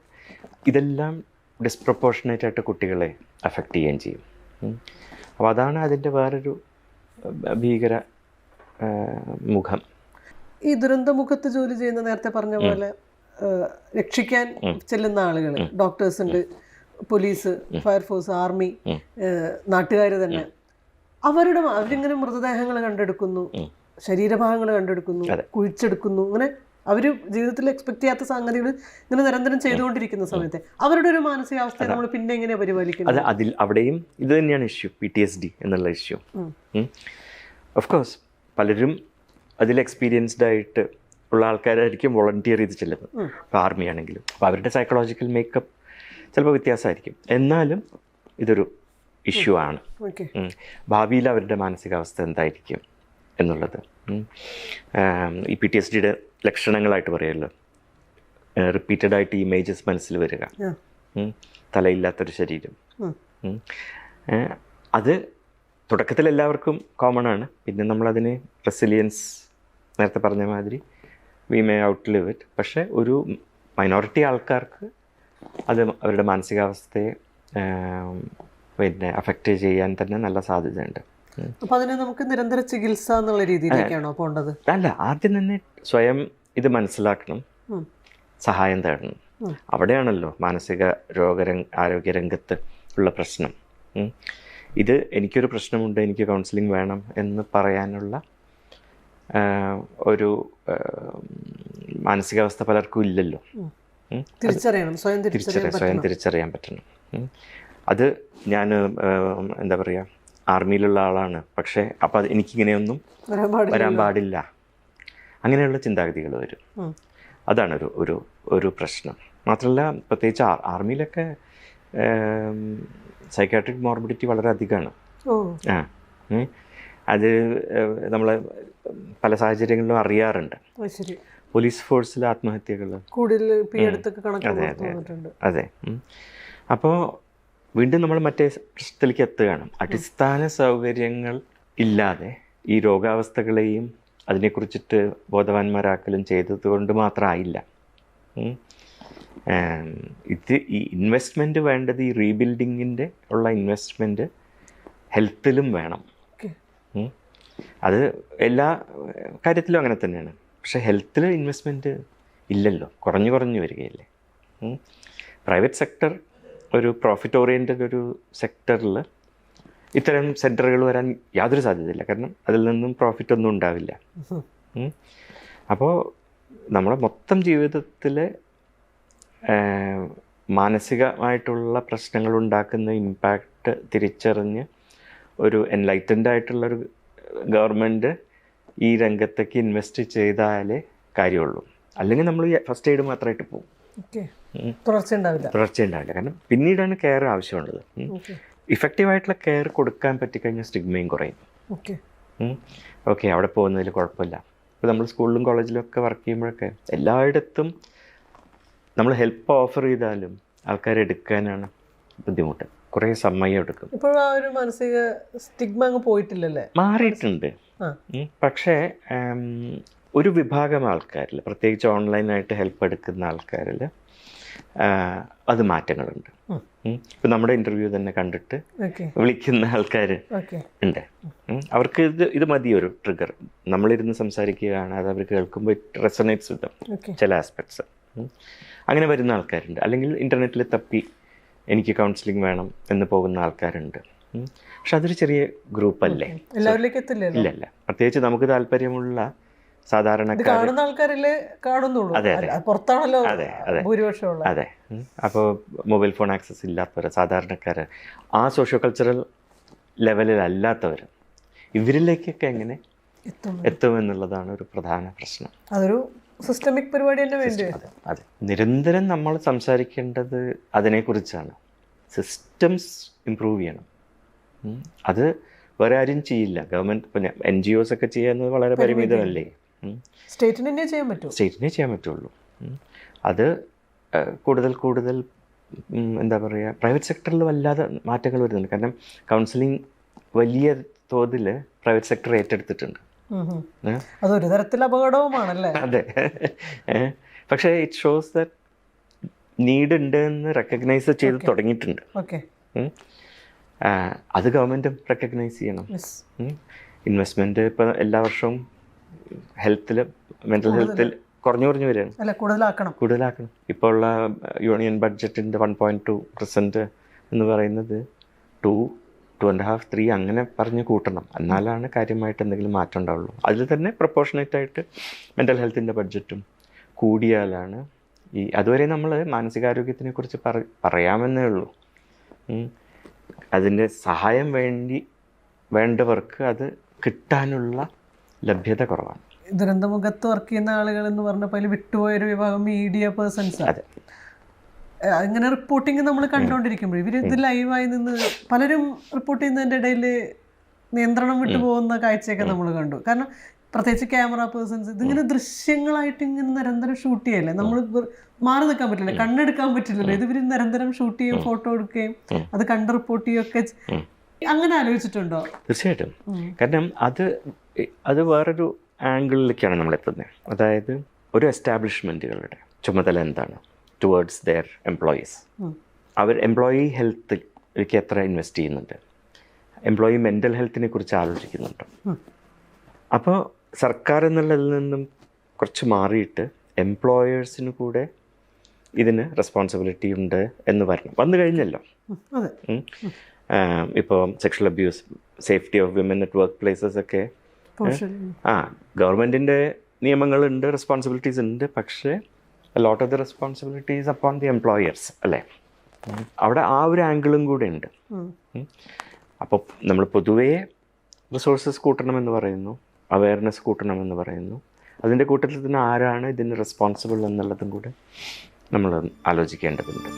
ഇതെല്ലാം ഡിസ്പ്രപ്പോർഷനേറ്റ് ആയിട്ട് കുട്ടികളെ അഫക്റ്റ് ചെയ്യുകയും ചെയ്യും. അപ്പോൾ അതാണ് അതിൻ്റെ വേറൊരു ഭീകര മുഖം. ഈ ദുരന്തമുഖത്ത് ജോലി ചെയ്യുന്ന, നേരത്തെ പറഞ്ഞ പോലെ രക്ഷിക്കാൻ ചെല്ലുന്ന ആളുകൾ, ഡോക്ടേഴ്സ് ഉണ്ട്, പോലീസ്, ഫയർഫോഴ്സ്, ആർമി, നാട്ടുകാർ തന്നെ, അവരിങ്ങനെ മൃതദേഹങ്ങൾ കണ്ടെടുക്കുന്നു, ശരീരഭാഗങ്ങൾ കണ്ടെടുക്കുന്നു, കുഴിച്ചെടുക്കുന്നു, അങ്ങനെ അവർ ജീവിതത്തിൽ എക്സ്പെക്ട് ചെയ്യാത്ത സംഗതികൾ ഇങ്ങനെ നിരന്തരം ചെയ്തുകൊണ്ടിരിക്കുന്ന സമയത്ത് അവരുടെ ഒരു മാനസികാവസ്ഥയെ നമ്മൾ പിന്നെ എങ്ങനെ പരിപാലിക്കുന്നത്? അവിടെയും ഇത് തന്നെയാണ് ഇഷ്യൂ, PTSD എന്നുള്ള ഇഷ്യൂ. ഓഫ് കോഴ്സ് പലരും അതിൽ എക്സ്പീരിയൻസ്ഡ് ആയിട്ട് ഉള്ള ആൾക്കാരായിരിക്കും വോളണ്ടിയർ ചെയ്ത് ചെല്ലുന്നത്. ഇപ്പോൾ ആർമി ആണെങ്കിലും അപ്പോൾ അവരുടെ സൈക്കോളജിക്കൽ മേക്കപ്പ് ചിലപ്പോൾ വ്യത്യാസമായിരിക്കും. എന്നാലും ഇതൊരു ഇഷ്യൂ ആണ്. ഭാവിയിൽ അവരുടെ മാനസികാവസ്ഥ എന്തായിരിക്കും എന്നുള്ളത്. ഈ PTSDയുടെ ലക്ഷണങ്ങളായിട്ട് പറയുമല്ലോ, റിപ്പീറ്റഡായിട്ട് ഇമേജസ് മനസ്സിൽ വരിക, തലയില്ലാത്തൊരു ശരീരം. അത് തുടക്കത്തിൽ എല്ലാവർക്കും കോമൺ ആണ്. പിന്നെ നമ്മളതിന് റെസിലിയൻസ്, നേരത്തെ പറഞ്ഞ മാതിരി we may out live it. പക്ഷേ ഒരു മൈനോറിറ്റി ആൾക്കാർക്ക് അത് അവരുടെ മാനസികാവസ്ഥയെ പിന്നെ അഫക്റ്റ് ചെയ്യാൻ തന്നെ നല്ല സാധ്യതയുണ്ട്. അപ്പോൾ അതിന് നമുക്ക് നിരന്തര ചികിത്സ എന്നുള്ള രീതിയിലേക്കാണോ പോകേണ്ടത്? അല്ല, ആദ്യം തന്നെ സ്വയം ഇത് മനസ്സിലാക്കണം, സഹായം തേടണം. അവിടെയാണല്ലോ മാനസിക ആരോഗ്യ രംഗത്ത് ഉള്ള പ്രശ്നം. ഇത് എനിക്കൊരു പ്രശ്നമുണ്ട്, എനിക്ക് കൗൺസിലിംഗ് വേണം എന്ന് പറയാനുള്ള ഒരു മാനസികാവസ്ഥ പലർക്കും ഇല്ലല്ലോ. സ്വയം തിരിച്ചറിയാൻ പറ്റണം. അത് ഞാൻ എന്താ പറയുക, ആർമിയിലുള്ള ആളാണ്, പക്ഷേ അപ്പം അത് എനിക്കിങ്ങനെയൊന്നും വരാൻ പാടില്ല, അങ്ങനെയുള്ള ചിന്താഗതികൾ വരും. അതാണ് ഒരു പ്രശ്നം. മാത്രമല്ല, പ്രത്യേകിച്ച് ആർമിയിലൊക്കെ സൈക്കാട്രിക് മോർബിഡിറ്റി വളരെ അധികമാണ്. അത് നമ്മൾ പല സാഹചര്യങ്ങളിലും അറിയാറുണ്ട്. പോലീസ് ഫോഴ്സിലെ ആത്മഹത്യകൾ അതെ. അപ്പോൾ വീണ്ടും നമ്മൾ മറ്റേ പ്രശ്നത്തിലേക്ക് എത്തുകയാണ്. അടിസ്ഥാന സൗകര്യങ്ങൾ ഇല്ലാതെ ഈ രോഗാവസ്ഥകളെയും അതിനെക്കുറിച്ചിട്ട് ബോധവാന്മാരാക്കലും ചെയ്തത് കൊണ്ട് മാത്രമായില്ല. ഈ ഇൻവെസ്റ്റ്മെൻറ്റ് വേണ്ടത്, ഈ റീബിൽഡിങ്ങിൻ്റെ ഉള്ള ഇൻവെസ്റ്റ്മെൻറ്റ് ഹെൽത്തിലും വേണം. അത് എല്ലാ കാര്യത്തിലും അങ്ങനെ തന്നെയാണ്. പക്ഷേ ഹെൽത്തിൽ ഇൻവെസ്റ്റ്മെൻറ്റ് ഇല്ലല്ലോ, കുറഞ്ഞു വരികയില്ലേ. പ്രൈവറ്റ് സെക്ടർ ഒരു പ്രോഫിറ്റ് ഓറിയൻറ്റഡ് ഒരു സെക്ടറിൽ ഇത്തരം സെൻറ്ററുകൾ വരാൻ യാതൊരു സാധ്യതയില്ല. കാരണം അതിൽ നിന്നും പ്രോഫിറ്റ് ഒന്നും ഉണ്ടാവില്ല. അപ്പോൾ നമ്മുടെ മൊത്തം ജീവിതത്തിൽ മാനസികമായിട്ടുള്ള പ്രശ്നങ്ങൾ ഉണ്ടാക്കുന്ന ഇമ്പാക്റ്റ് തിരിച്ചറിഞ്ഞ് ഒരു എൻലൈറ്റൻഡ് ആയിട്ടുള്ളൊരു ഗവൺമെൻറ് ഈ രംഗത്തേക്ക് ഇൻവെസ്റ്റ് ചെയ്താലേ കാര്യമുള്ളൂ. അല്ലെങ്കിൽ നമ്മൾ ഫസ്റ്റ് എയ്ഡ് മാത്രമായിട്ട് പോകും, തുടർച്ചയുണ്ടാവില്ല. കാരണം പിന്നീടാണ് കെയർ ആവശ്യമുള്ളത്. ഇഫക്റ്റീവായിട്ടുള്ള കെയർ കൊടുക്കാൻ പറ്റിക്കഴിഞ്ഞാൽ സ്റ്റിഗ്മയും കുറയും. ഓക്കെ, അവിടെ പോകുന്നതിൽ കുഴപ്പമില്ല. ഇപ്പോൾ നമ്മൾ സ്കൂളിലും കോളേജിലും ഒക്കെ വർക്ക് ചെയ്യുമ്പോഴൊക്കെ എല്ലായിടത്തും നമ്മൾ ഹെൽപ്പ് ഓഫർ ചെയ്താലും ആൾക്കാർ എടുക്കാനാണ് ബുദ്ധിമുട്ട്, കുറേ സമയം എടുക്കും. ഇപ്പോൾ ആ ഒരു മാനസിക സ്റ്റിഗ്മ അങ്ങ് പോയിട്ടില്ലല്ലേ? മാറിയിട്ടുണ്ട്. പക്ഷേ ഒരു വിഭാഗം ആൾക്കാരിൽ, പ്രത്യേകിച്ച് ഓൺലൈനായിട്ട് ഹെൽപ്പ് എടുക്കുന്ന ആൾക്കാരിൽ അത് മാറ്റങ്ങളുണ്ട്. ഇപ്പം നമ്മുടെ ഇൻ്റർവ്യൂ തന്നെ കണ്ടിട്ട് വിളിക്കുന്ന ആൾക്കാർ ഉണ്ട്. അവർക്ക് ഇത് മതി ഒരു ട്രിഗർ. നമ്മളിരുന്ന് സംസാരിക്കുകയാണ്, അത് അവർ കേൾക്കുമ്പോൾ ഇറ്റ് റെസണേറ്റ്സ് വിത്ത് ചില ആസ്പെക്ട്സ്. അങ്ങനെ വരുന്ന ആൾക്കാരുണ്ട്. അല്ലെങ്കിൽ ഇൻ്റർനെറ്റിൽ തപ്പി എനിക്ക് കൗൺസിലിംഗ് വേണം എന്ന് പോകുന്ന ആൾക്കാരുണ്ട്. പക്ഷെ അതൊരു ചെറിയ ഗ്രൂപ്പല്ലേ, എല്ലാവരിലേക്ക് എത്തില്ല. ഇല്ലല്ല, പ്രത്യേകിച്ച് നമുക്ക് താല്പര്യമുള്ള സാധാരണക്കാരിലെ കാണുന്നുള്ളൂ. അതെ. അപ്പോൾ മൊബൈൽ ഫോൺ ആക്സസ് ഇല്ലാത്തവർ, സാധാരണക്കാർ, ആ സോഷ്യോ കൾച്ചറൽ ലെവലിലല്ലാത്തവർ, ഇവരിലേക്കൊക്കെ എങ്ങനെ എത്തുമെന്നുള്ളതാണ് ഒരു പ്രധാന പ്രശ്നം. അതൊരു സിസ്റ്റമിക് പരിപാടി തന്നെ വേണ്ടി. അതെ, നിരന്തരം നമ്മൾ സംസാരിക്കേണ്ടത് അതിനെക്കുറിച്ചാണ്. സിസ്റ്റംസ് ഇമ്പ്രൂവ് ചെയ്യണം. അത് വേറെ ആരും ചെയ്യില്ല. ഗവൺമെൻറ് പിന്നെ NGOs ഒക്കെ ചെയ്യുന്നത് വളരെ പരിമിതമല്ലേ. സ്റ്റേറ്റിനെ ചെയ്യാൻ പറ്റുള്ളൂ. അത് കൂടുതൽ എന്താ പറയുക, പ്രൈവറ്റ് സെക്ടറിൽ വല്ലാതെ മാറ്റങ്ങൾ വരുന്നുണ്ട്. കാരണം കൗൺസിലിംഗ് വലിയ തോതിൽ പ്രൈവറ്റ് സെക്ടർ ഏറ്റെടുത്തിട്ടുണ്ട്. അതൊരു തരത്തിൽ അപകടവുമാണല്ലേ. അതെ, പക്ഷേ ഇറ്റ് ഷോസ് ദാറ്റ് നീഡ് ഉണ്ട് എന്ന് റെക്കഗ്നൈസ് ചെയ്ത് തുടങ്ങിയിട്ടുണ്ട്. അത് ഗവൺമെൻറ്റും റെക്കഗ്നൈസ് ചെയ്യണം. ഇൻവെസ്റ്റ്മെൻറ്റ് ഇപ്പോൾ എല്ലാ വർഷവും ഹെൽത്തിൽ, മെൻ്റൽ ഹെൽത്തിൽ കുറഞ്ഞു വരികയാണ്. കൂടുതലാക്കണം. ഇപ്പോൾ ഉള്ള യൂണിയൻ ബഡ്ജറ്റിൻ്റെ 1.2% എന്ന് പറയുന്നത് 2.5, 3 അങ്ങനെ പറഞ്ഞ് കൂട്ടണം. എന്നാലാണ് കാര്യമായിട്ട് എന്തെങ്കിലും മാറ്റം ഉണ്ടാവുള്ളൂ. അതിൽ തന്നെ പ്രൊപ്പോർഷനേറ്റ് ആയിട്ട് മെൻ്റൽ ഹെൽത്തിൻ്റെ ബഡ്ജറ്റും കൂടിയാലാണ് അതുവരെ നമ്മൾ മാനസികാരോഗ്യത്തിനെ കുറിച്ച് പറയാമെന്നേ ഉള്ളൂ. അതിൻ്റെ സഹായം വേണ്ടവർക്ക് അത് കിട്ടാനുള്ള ലഭ്യത കുറവാണ്. ദുരന്തമുഖത്ത് വർക്ക് ചെയ്യുന്ന ആളുകൾ എന്ന് പറഞ്ഞപ്പോൾ അതിൽ വിട്ടുപോയൊരു വിഭാഗം മീഡിയ പേഴ്സൺസ്. അതെ, അങ്ങനെ റിപ്പോർട്ടിങ് നമ്മൾ കണ്ടുകൊണ്ടിരിക്കുമ്പോൾ ഇവർ ഇത് ലൈവായി നിന്ന് പലരും റിപ്പോർട്ട് ചെയ്യുന്നതിൻ്റെ ഇടയിൽ നിയന്ത്രണം വിട്ടു പോകുന്ന കാഴ്ചയൊക്കെ നമ്മൾ കണ്ടു. കാരണം പ്രത്യേകിച്ച് ക്യാമറ പേഴ്സൺസ് ഇതിങ്ങനെ ദൃശ്യങ്ങളായിട്ട് ഇങ്ങനെ നിരന്തരം ഷൂട്ട് ചെയ്യല്ലേ. നമ്മൾ മാറി നിൽക്കാൻ പറ്റില്ല, കണ്ണെടുക്കാൻ പറ്റില്ലല്ലോ. ഇത് ഇവർ നിരന്തരം ഷൂട്ട് ചെയ്യും, ഫോട്ടോ എടുക്കുകയും അത് കണ്ട് റിപ്പോർട്ട് ചെയ്യുകയൊക്കെ. അങ്ങനെ ആലോചിച്ചിട്ടുണ്ടോ? തീർച്ചയായിട്ടും. കാരണം അത് വേറൊരു ആംഗിളിലേക്കാണ് നമ്മളെത്തുന്നത്. അതായത് ഒരു എസ്റ്റാബ്ലിഷ്മെൻറ്റുകളുടെ ചുമതല എന്താണ് ടുവേർഡ്സ് ദെയർ എംപ്ലോയീസ്. അവർ എംപ്ലോയി ഹെൽത്തിലേക്ക് എത്ര ഇൻവെസ്റ്റ് ചെയ്യുന്നുണ്ട്, എംപ്ലോയി മെൻ്റൽ ഹെൽത്തിനെ കുറിച്ച് ആലോചിക്കുന്നുണ്ടോ. അപ്പോൾ സർക്കാർ എന്നുള്ളതിൽ നിന്നും കുറച്ച് മാറിയിട്ട് എംപ്ലോയേഴ്സിന് കൂടെ ഇതിന് റെസ്പോൺസിബിലിറ്റി ഉണ്ട് എന്ന് വന്നു കഴിഞ്ഞല്ലോ. ഇപ്പോൾ sexual abuse, safety of women at work places ഒക്കെ ഗവൺമെൻറ്റിൻ്റെ നിയമങ്ങളുണ്ട്, റെസ്പോൺസിബിലിറ്റീസ് ഉണ്ട്. പക്ഷേ lot of the responsibilities upon the employers അല്ലേ. അവിടെ ആ ഒരു ആംഗിളും കൂടെ ഉണ്ട്. അപ്പോൾ നമ്മൾ പൊതുവേ റിസോഴ്സസ് കൂട്ടണമെന്ന് പറയുന്നു, അവയർനെസ് കൂട്ടണമെന്ന് പറയുന്നു. അതിൻ്റെ കൂട്ടത്തിൽ തന്നെ ആരാണ് ഇതിന് റെസ്പോൺസിബിൾ എന്നുള്ളതും കൂടെ നമ്മൾ ആലോചിക്കേണ്ടതുണ്ട്.